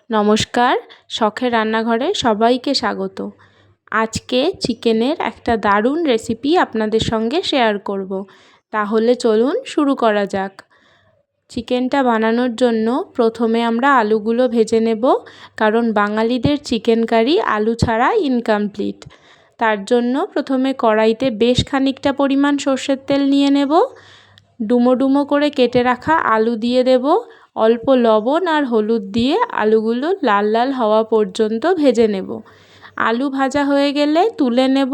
নমস্কার, শখের রান্নাঘরে সবাইকে স্বাগত। আজকে চিকেনের একটা দারুণ রেসিপি আপনাদের সঙ্গে শেয়ার করব। তাহলে চলুন শুরু করা যাক। চিকেনটা বানানোর জন্য প্রথমে আমরা আলুগুলো ভেজে নেব, কারণ বাঙালিদের চিকেন কারি আলু ছাড়া ইনকমপ্লিট। তার জন্য প্রথমে কড়াইতে বেশ খানিকটা পরিমাণ সর্ষের তেল নিয়ে নেব। ডুমো ডুমো করে কেটে রাখা আলু দিয়ে দেব। অল্প লবণ আর হলুদ দিয়ে আলুগুলো লাল লাল হওয়া পর্যন্ত ভেজে নেব। আলু ভাজা হয়ে গেলে তুলে নেব।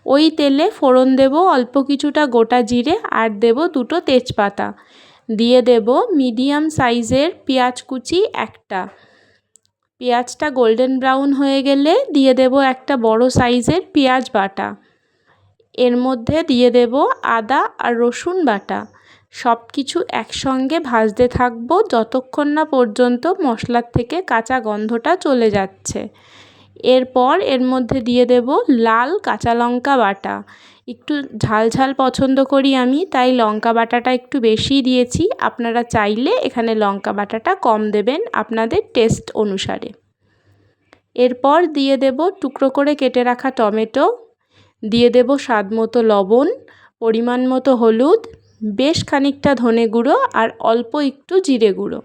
ওই তেলে ফোড়ন দেব অল্প কিছুটা গোটা জিরে আর দেব দুটো তেজপাতা। দিয়ে দেব মিডিয়াম সাইজের পেঁয়াজ কুচি একটা। পেঁয়াজটা গোল্ডেন ব্রাউন হয়ে গেলে দিয়ে দেব একটা বড় সাইজের পেঁয়াজ বাটা। এর মধ্যে দিয়ে দেব আদা আর রসুন বাটা। সব কিছু একসঙ্গে ভাজতে থাকবো যতক্ষণ না পর্যন্ত মশলার থেকে কাঁচা গন্ধটা চলে যাচ্ছে। এরপর এর মধ্যে দিয়ে দেব লাল কাঁচা লঙ্কা বাটা। একটু ঝাল ঝাল পছন্দ করি আমি, তাই লঙ্কা বাটাটা একটু বেশিই দিয়েছি। আপনারা চাইলে এখানে লঙ্কা বাটাটা কম দেবেন আপনাদের টেস্ট অনুসারে। এরপর দিয়ে দেব টুকরো করে কেটে রাখা টমেটো। দিয়ে দেব স্বাদ মতো লবণ, পরিমাণ মতো হলুদ, বেশ খানিকটা ধনে গুঁড়ো আর অল্প একটু জিরে গুঁড়ো।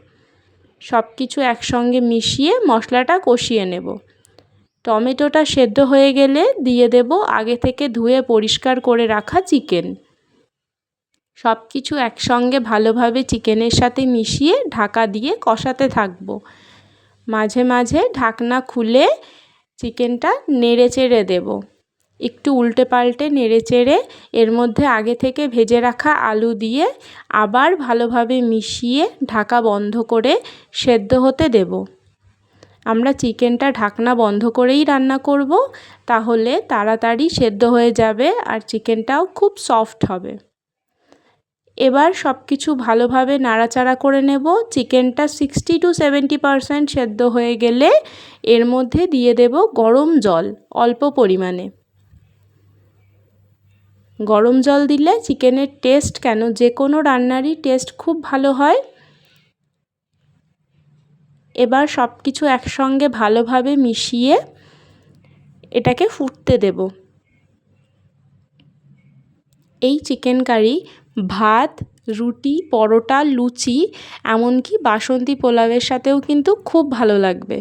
সব কিছু একসঙ্গে মিশিয়ে মশলাটা কষিয়ে নেব। টমেটোটা সেদ্ধ হয়ে গেলে দিয়ে দেব আগে থেকে ধুয়ে পরিষ্কার করে রাখা চিকেন। সব কিছু একসঙ্গে ভালোভাবে চিকেনের সাথে মিশিয়ে ঢাকা দিয়ে কষাতে থাকব। মাঝে মাঝে ঢাকনা খুলে চিকেনটা নেড়ে চেড়ে দেব। একটু উল্টে পাল্টে নেড়ে চেড়ে এর মধ্যে আগে থেকে ভেজে রাখা আলু দিয়ে আবার ভালোভাবে মিশিয়ে ঢাকা বন্ধ করে সেদ্ধ হতে দেব। আমরা চিকেনটা ঢাকনা বন্ধ করেই রান্না করব, তাহলে তাড়াতাড়ি সেদ্ধ হয়ে যাবে আর চিকেনটাও খুব সফট হবে। এবার সব কিছু ভালোভাবে নাড়াচাড়া করে নেব। চিকেনটা 60 to 70% সেদ্ধ হয়ে গেলে এর মধ্যে দিয়ে দেব গরম জল অল্প পরিমাণে। গরম জল দিলে চিকেনের টেস্ট যে কোনো রান্নারই টেস্ট খুব ভালো হয়। এবার সব কিছু একসঙ্গে ভালোভাবে মিশিয়ে এটাকে ফুটতে দেব। এই চিকেন কারি ভাত, রুটি, পরোটা, লুচি, এমনকি বাসন্তী পোলাওয়ের সাথেও কিন্তু খুব ভালো লাগবে।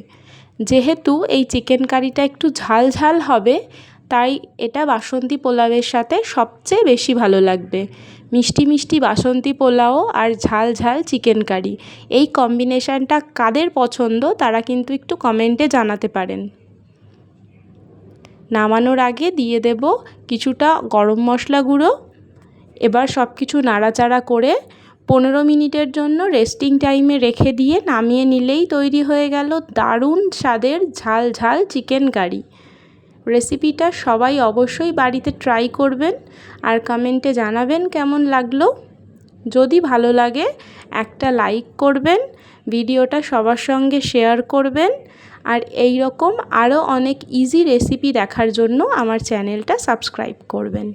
যেহেতু এই চিকেন কারিটা একটু ঝাল ঝাল হবে, তাই এটা বাসন্তী পোলাওয়ের সাথে সবচেয়ে বেশি ভালো লাগবে। মিষ্টি মিষ্টি বাসন্তী পোলাও আর ঝাল ঝাল চিকেন কারি, এই কম্বিনেশানটা কাদের পছন্দ তারা কিন্তু একটু কমেন্টে জানাতে পারেন। নামানোর আগে দিয়ে দেব কিছুটা গরম মশলা গুঁড়ো। এবার সব কিছু নাড়াচাড়া করে 15 মিনিটের জন্য রেস্টিং টাইমে রেখে দিয়ে নামিয়ে নিলেই তৈরি হয়ে গেল দারুণ স্বাদের ঝাল ঝাল চিকেন কারি। রেসিপিটা সবাই অবশ্যই বাড়িতে ট্রাই করবেন আর কমেন্টে জানাবেন কেমন লাগলো। যদি ভালো লাগে একটা লাইক করবেন, ভিডিওটা সবার সঙ্গে শেয়ার করবেন আর এই রকম আরও অনেক ইজি রেসিপি দেখার জন্য আমার চ্যানেলটা সাবস্ক্রাইব করবেন।